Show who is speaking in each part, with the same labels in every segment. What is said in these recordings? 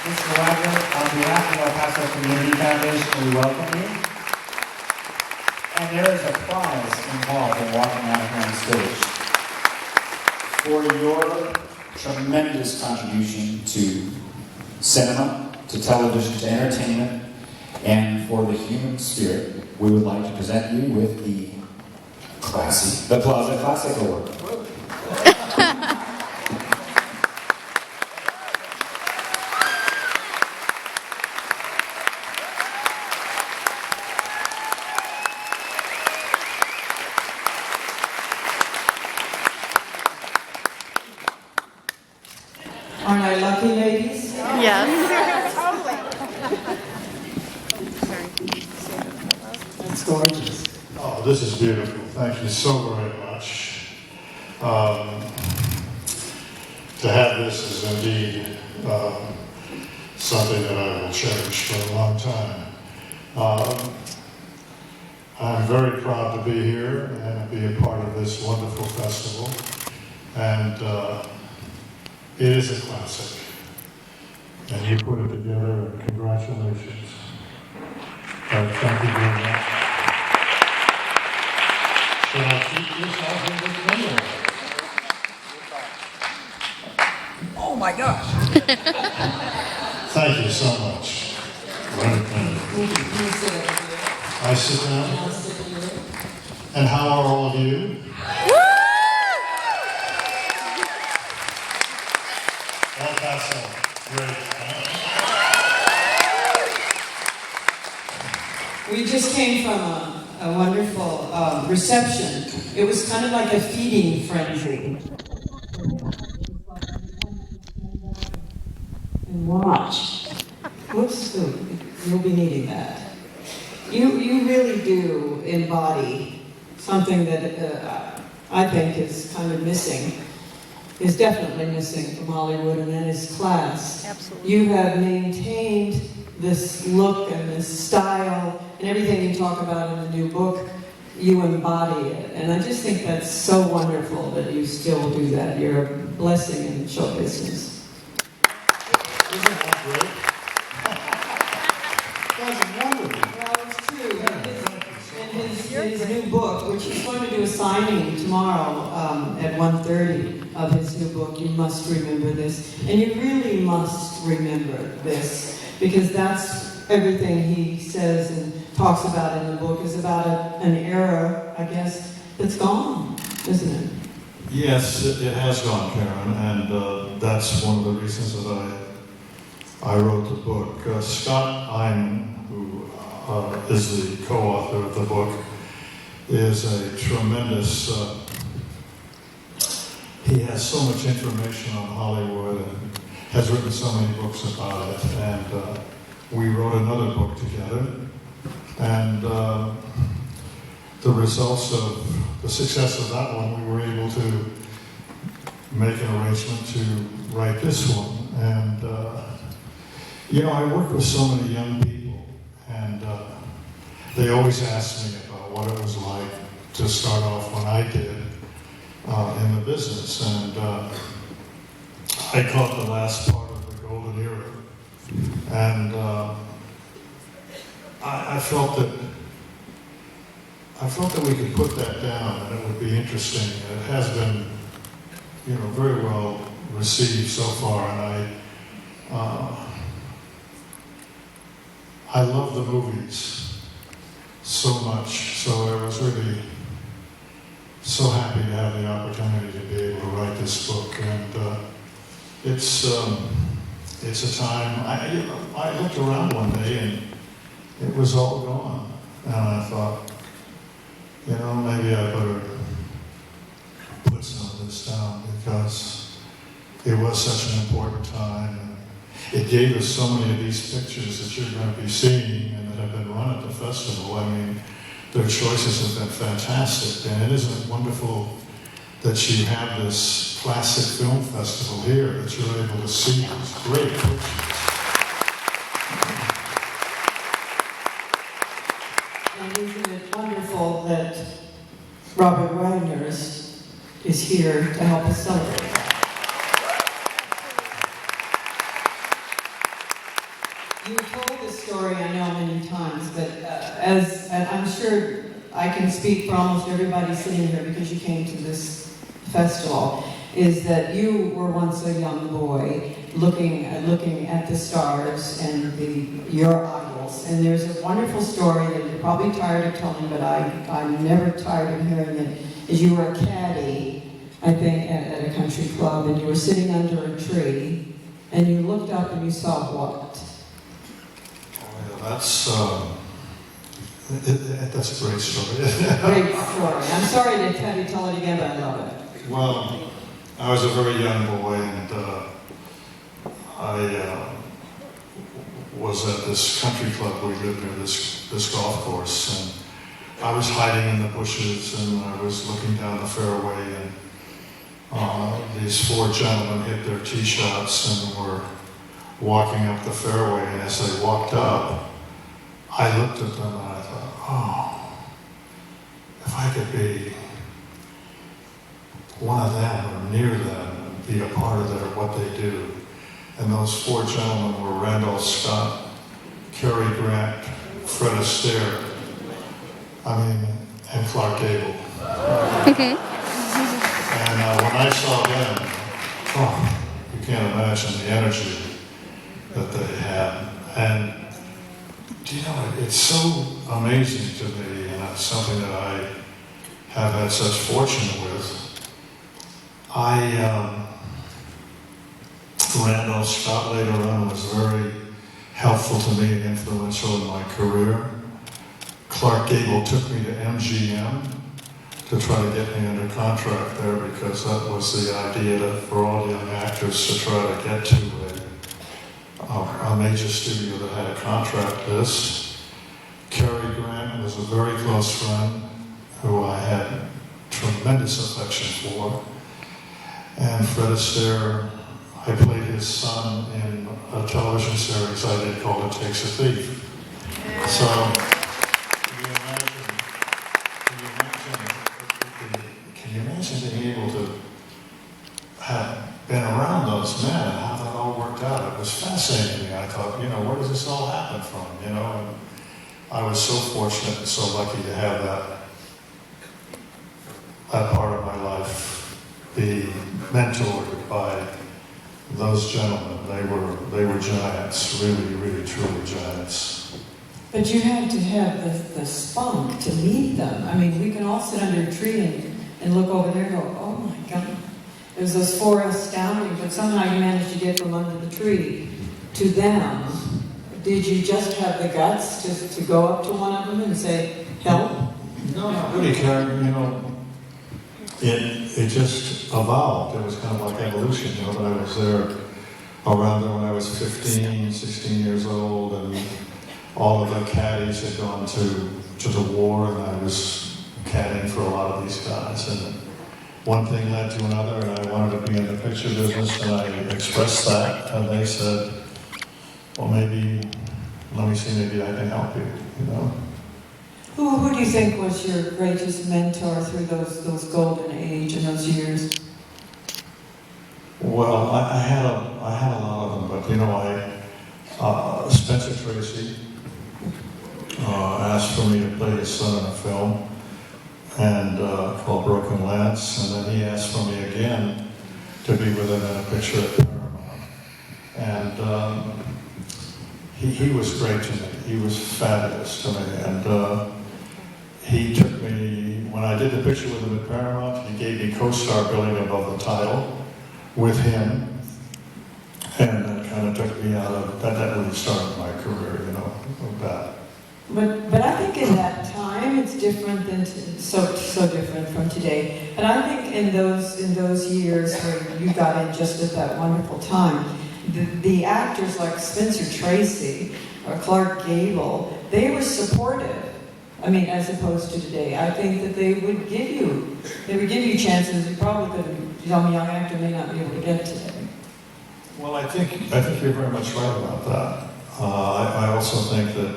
Speaker 1: Mr. Wagner, on behalf of our Paso Community Foundation, we welcome you. And there is a prize involved in walking out here on stage for your tremendous contribution to cinema, to television, to entertainment, and for the human spirit. We would like to present you with the Plaza Classic Award.
Speaker 2: Aren't I lucky, ladies?
Speaker 3: Yes.
Speaker 2: That's gorgeous.
Speaker 4: Oh, this is beautiful. Thank you so very much. To have this is indeed something that I will cherish for a long time. I'm very proud to be here and be a part of this wonderful festival. And it is a classic. And you put it together, and congratulations. Thank you very much. Should I keep this out here with me?
Speaker 2: Oh my gosh.
Speaker 4: Thank you so much. I sit down. And how are all of you? El Paso, great.
Speaker 2: We just came from a wonderful reception. It was kind of like a feeding frenzy. And watch. Whoops, you'll be needing that. You really do embody something that I think is kind of missing, is definitely missing from Hollywood, and that is class.
Speaker 3: Absolutely.
Speaker 2: You have maintained this look and this style, and everything you talk about in the new book, you embody it. And I just think that's so wonderful that you still do that. You're a blessing in show business.
Speaker 4: Isn't that great? That's wonderful.
Speaker 2: Well, it's true. And his new book, which he's going to do a signing tomorrow at 1:30 of his new book, You Must Remember This. And you really must remember this, because that's everything he says and talks about in the book is about an era, I guess, that's gone, isn't it?
Speaker 4: Yes, it has gone, Karen, and that's one of the reasons that I wrote the book. Scott Eyman, who is the co-author of the book, is a tremendous, he has so much information on Hollywood and has written so many books about it, and we wrote another book together, and the results of the success of that one, we were able to make an arrangement to write this one. And you know, I work with so many young people, and they always ask me about what it was like to start off when I did in the business, and I caught the last part of the golden era, and I felt that we could put that down, and it would be interesting. It has been, you know, very well received so far, and I love the movies so much, so I was really so happy to have the opportunity to be able to write this book, and it's a time. I looked around one day and it was all gone, and I thought, you know, maybe I better put some of this down, because it was such an important time. And it gave us so many of these pictures that you're going to be seeing and that have been run at the festival. I mean, their choices have been fantastic, and it isn't wonderful that you have this classic film festival here, that you're able to see these great pictures.
Speaker 2: And isn't it wonderful that Robert Wagner is here to help us celebrate that? You've told this story, I know, many times, but and I'm sure I can speak for almost everybody sitting here because you came to this festival, is that you were once a young boy looking at the stars and your idols. And there's a wonderful story that you're probably tired of telling, but I'm never tired of hearing it, is you were a caddy, I think, at a country club, and you were sitting under a tree, and you looked up and you saw what?
Speaker 4: That's a great story.
Speaker 2: Great story. I'm sorry to have you tell it again, but I love it.
Speaker 4: Well, I was a very young boy, and I was at this country club. We lived near this golf course, and I was hiding in the bushes, and I was looking down the fairway, and these four gentlemen hit their tee shots and were walking up the fairway, and as they walked up, I looked at them and I thought, oh, if I could be one of them or near them and be a part of what they do. And those four gentlemen were Randolph Scott, Cary Grant, Fred Astaire, and Clark Gable. And when I saw them, oh, you can't imagine the energy that they had. And you know, it's so amazing to me, and it's something that I have had such fortune with. Randolph Scott later on was very helpful to me and influential in my career. Clark Gable took me to MGM to try to get me under contract there, because that was the idea for all young actors to try to get to a major studio that had a contract list. Cary Grant was a very close friend who I had tremendous affection for. And Fred Astaire, I played his son in a television series I did called It Takes a Thief. So, can you imagine being able to have been around those men and how that all worked out? It was fascinating to me. I thought, where does this all happen from? And I was so fortunate and so lucky to have that part of my life be mentored by those gentlemen. They were giants, really, really, truly giants.
Speaker 2: But you had to have the spunk to meet them. I mean, we can all sit under a tree and look over there and go, oh my God. It was those four astounding, but somehow you managed to get from under the tree to them. Did you just have the guts to go up to one of them and say, help?
Speaker 4: No, not really, Karen. It just evolved. It was kind of like evolution, but I was there around there when I was 15, 16 years old, and all of the caddies had gone to the war, and I was caddying for a lot of these guys. And one thing led to another, and I wanted to be in the picture business, and I expressed that, and they said, well, let me see, maybe I can help you,
Speaker 2: Who do you think was your greatest mentor through those golden age and those years?
Speaker 4: Well, I had a lot of them, but Spencer Tracy asked for me to play his son in a film and called Broken Lance, and then he asked for me again to be with him in a picture at Paramount. And he was great to me. He was fabulous to me, and he took me, when I did the picture with him at Paramount, he gave me co-star billing above the title with him, and that kind of took me out of, that really started my career, with that.
Speaker 2: But I think in that time it's different than so different from today. But I think in those years where you got in just at that wonderful time, the actors like Spencer Tracy or Clark Gable, they were supportive. I mean, as opposed to today, I think that they would give you chances you probably could, young actor may not be able to get today.
Speaker 4: Well, I think you're very much right about that. I also think that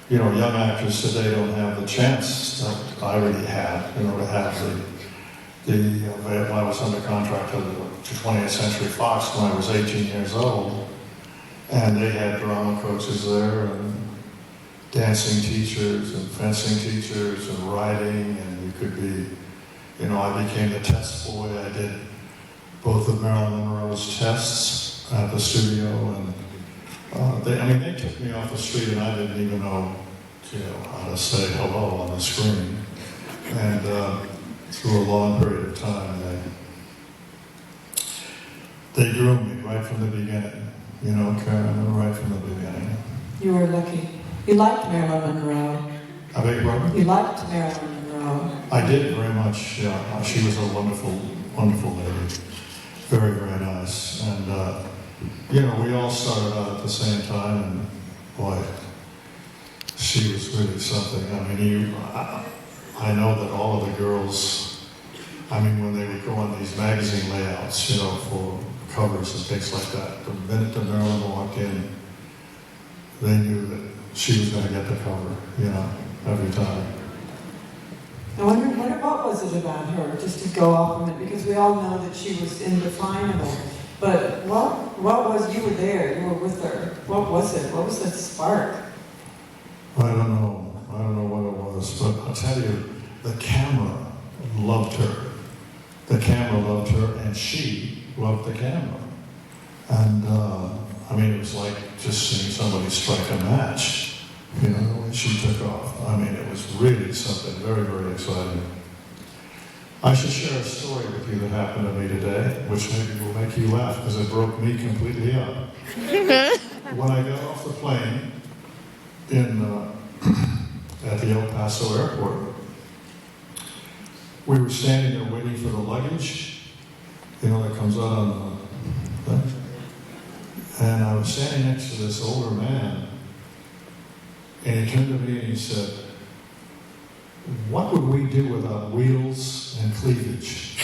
Speaker 4: young actors today don't have the chance that I really had, to have when I was under contract to 20th Century Fox when I was 18 years old, And they had drama coaches there, and dancing teachers, and fencing teachers, and writing, and you could be, you know, I became the test boy. I did both of Marilyn Monroe's tests at the studio, and they took me off the street, and I didn't even know, you know, how to say hello on the screen. And through a long period of time, they groomed me right from the beginning. You know, Karen, right from the beginning.
Speaker 2: You were lucky. You liked Marilyn Monroe.
Speaker 4: I beg your pardon?
Speaker 2: You liked Marilyn Monroe.
Speaker 4: I did very much, yeah. She was a wonderful, wonderful lady. Very, very nice. And, you know, we all started out at the same time, and boy, she was really something. I mean, I know that all of the girls, I mean, when they would go on these magazine layouts, you know, for covers and things like that, the minute that Marilyn walked in, they knew that she was going to get the cover, you know, every time.
Speaker 2: I wonder what was it about her, just to go off on it, because we all know that she was indefinable. But what was, you were there, you were with her. What was it? What was that spark?
Speaker 4: I don't know what it was, but I'll tell you, the camera loved her. The camera loved her, and she loved the camera. And, I mean, it was like just seeing somebody strike a match, you know, when she took off. I mean, it was really something very, very exciting. I should share a story with you that happened to me today, which maybe will make you laugh, because it broke me completely up. When I got off the plane at the El Paso airport, we were standing there waiting for the luggage, you know, that comes out on the thing. And I was standing next to this older man, and he turned to me and he said, "What would we do without wheels and cleavage?"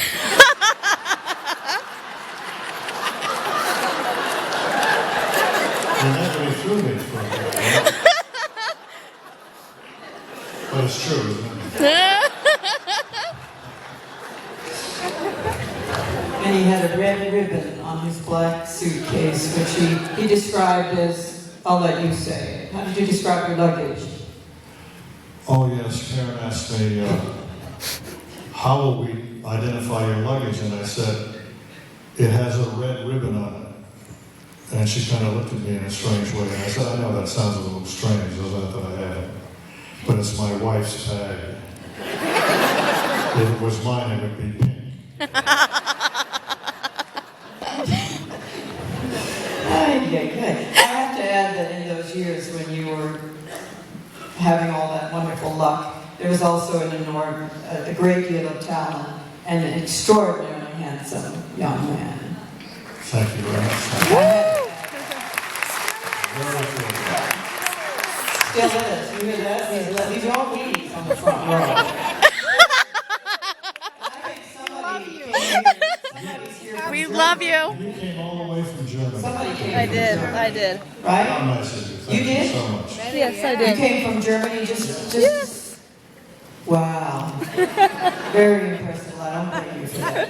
Speaker 4: And that really threw me for a minute. But it's true, isn't it?
Speaker 2: And he had a red ribbon on his black suitcase, which he described as, I'll let you say it. How did you describe your luggage?
Speaker 4: Oh yes, Karen asked me, how will we identify your luggage? And I said, it has a red ribbon on it. And she kind of looked at me in a strange way. And I said, I know that sounds a little strange, doesn't it, that I have it? But it's my wife's tag. If it was mine, it would be pink.
Speaker 2: Good. I have to add that in those years when you were having all that wonderful luck, there was also a great deal of talent and an extraordinarily handsome young man.
Speaker 4: Thank you very much.
Speaker 2: Still is. You hear that? These are all ladies on the front row.
Speaker 3: We love you.
Speaker 4: You came all the way from Germany.
Speaker 2: Somebody came
Speaker 3: I
Speaker 2: from
Speaker 3: did.
Speaker 2: Germany,
Speaker 3: I did.
Speaker 2: right?
Speaker 4: How nice of you. Thank
Speaker 2: You did?
Speaker 4: so much.
Speaker 3: Yes, I
Speaker 2: You
Speaker 3: did.
Speaker 2: came from Germany just
Speaker 3: Yes.
Speaker 2: Wow. Very impressive. I don't blame you for that.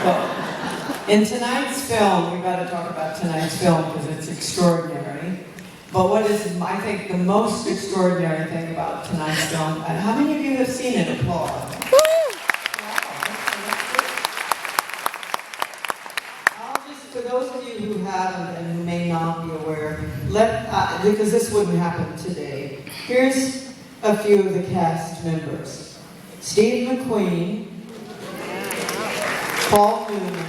Speaker 2: Well, in tonight's film, we've got to talk about tonight's film because it's extraordinary. But what is, I think, the most extraordinary thing about tonight's film, and how many of you have seen it? Applaud. For those of you who haven't and who may not be aware, because this wouldn't happen today, here's a few of the cast members. Steve McQueen, Paul Newman,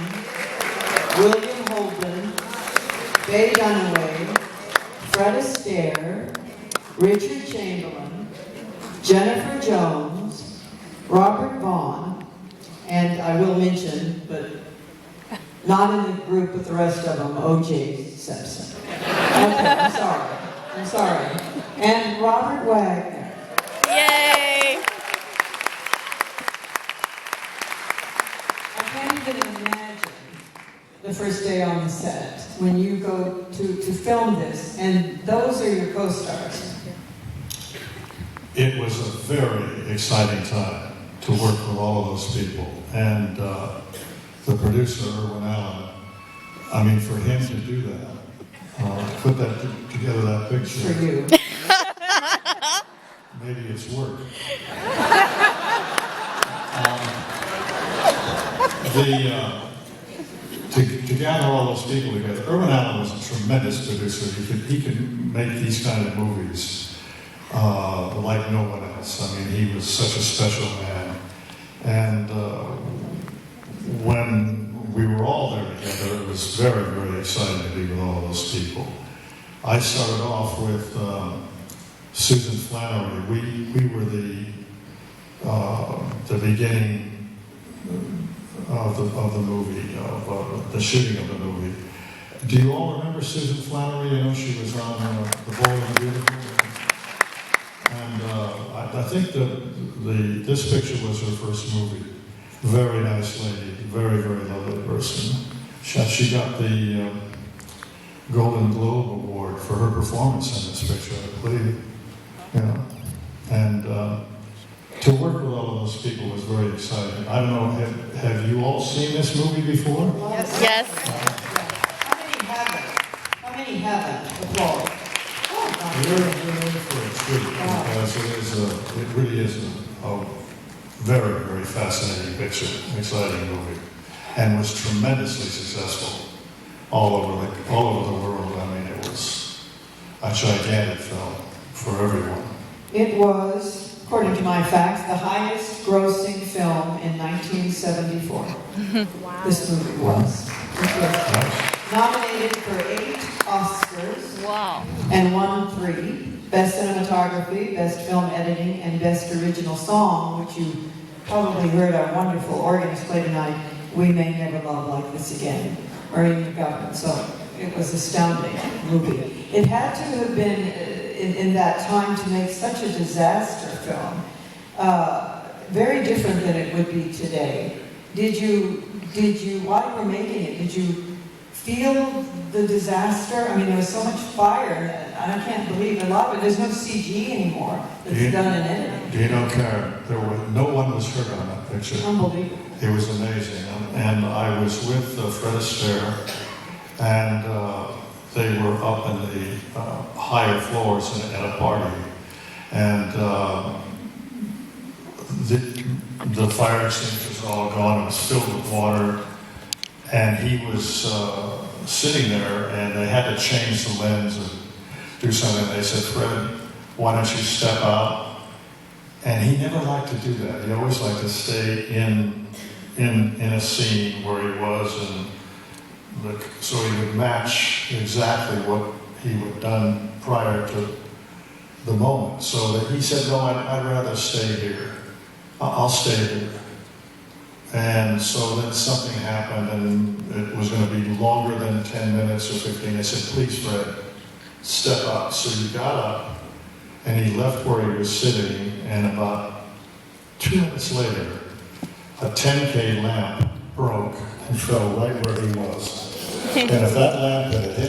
Speaker 2: William Holden, Faye Dunaway, Fred Astaire, Richard Chamberlain, Jennifer Jones, Robert Vaughn, and I will mention, but not in the group with the rest of them, O.J. Simpson. Okay, I'm sorry. And Robert Wagner.
Speaker 3: Yay!
Speaker 2: I can't even imagine the first day on the set when you go to film this, and those are your co-stars.
Speaker 4: It was a very exciting time to work with all of those people. And the producer, Erwin Allen, I mean, for him to do that, put that together, that picture.
Speaker 2: For you.
Speaker 4: Maybe it's work. To gather all those people together, Irwin Allen was a tremendous producer. He could make these kind of movies like no one else. I mean, he was such a special man. And when we were all there together, it was very, very exciting to be with all those people. I started off with Susan Flannery. We were the beginning of the movie, of the shooting of the movie. Do you all remember Susan Flannery? I know she was on The Bold and Beautiful. And I think this picture was her first movie. Very nice lady, very, very lovely person. She got the Golden Globe Award for her performance in this picture, I believe. You know, and to work with all of those people was very exciting. I don't know, have you all seen this movie before?
Speaker 3: Yes.
Speaker 2: How many haven't? Applause.
Speaker 4: You're in for a treat because it really is a very, very fascinating picture, exciting movie, and was tremendously successful all over the world. I mean, it was a gigantic film for everyone.
Speaker 2: It was, according to my facts, the highest grossing film in 1974.
Speaker 3: Wow.
Speaker 2: This movie was. It was nominated for 8 Oscars.
Speaker 3: Wow.
Speaker 2: And won 3. Best Cinematography, Best Film Editing, and Best Original Song, which you probably heard our wonderful organist play tonight, We May Never Love Like This Again, Ernie McGovern. So it was an astounding movie. It had to have been, in that time, to make such a disaster film. Very different than it would be today. Did you, while you were making it, did you feel the disaster? I mean, there was so much fire, and I can't believe a lot of it. There's no CG anymore that's done in editing.
Speaker 4: Do you know, Karen, no one was hurt on that picture.
Speaker 2: Unbelievable.
Speaker 4: It was amazing. And I was with Fred Astaire, and they were up in the higher floors at a party. And the fire extinguishers were all gone. It was filled with water. And he was sitting there, and they had to change the lens and do something. They said, Fred, why don't you step out? And he never liked to do that. He always liked to stay in a scene where he was, and so he would match exactly what he would have done prior to the moment. So that he said, no, I'd rather stay here. I'll stay here. And so then something happened, and it was going to be longer than 10 minutes or 15. I said, please, Fred, step up. So he got up, and he left where he was sitting, and about 2 minutes later, a 10K lamp broke and fell right where he was. And if that lamp had hit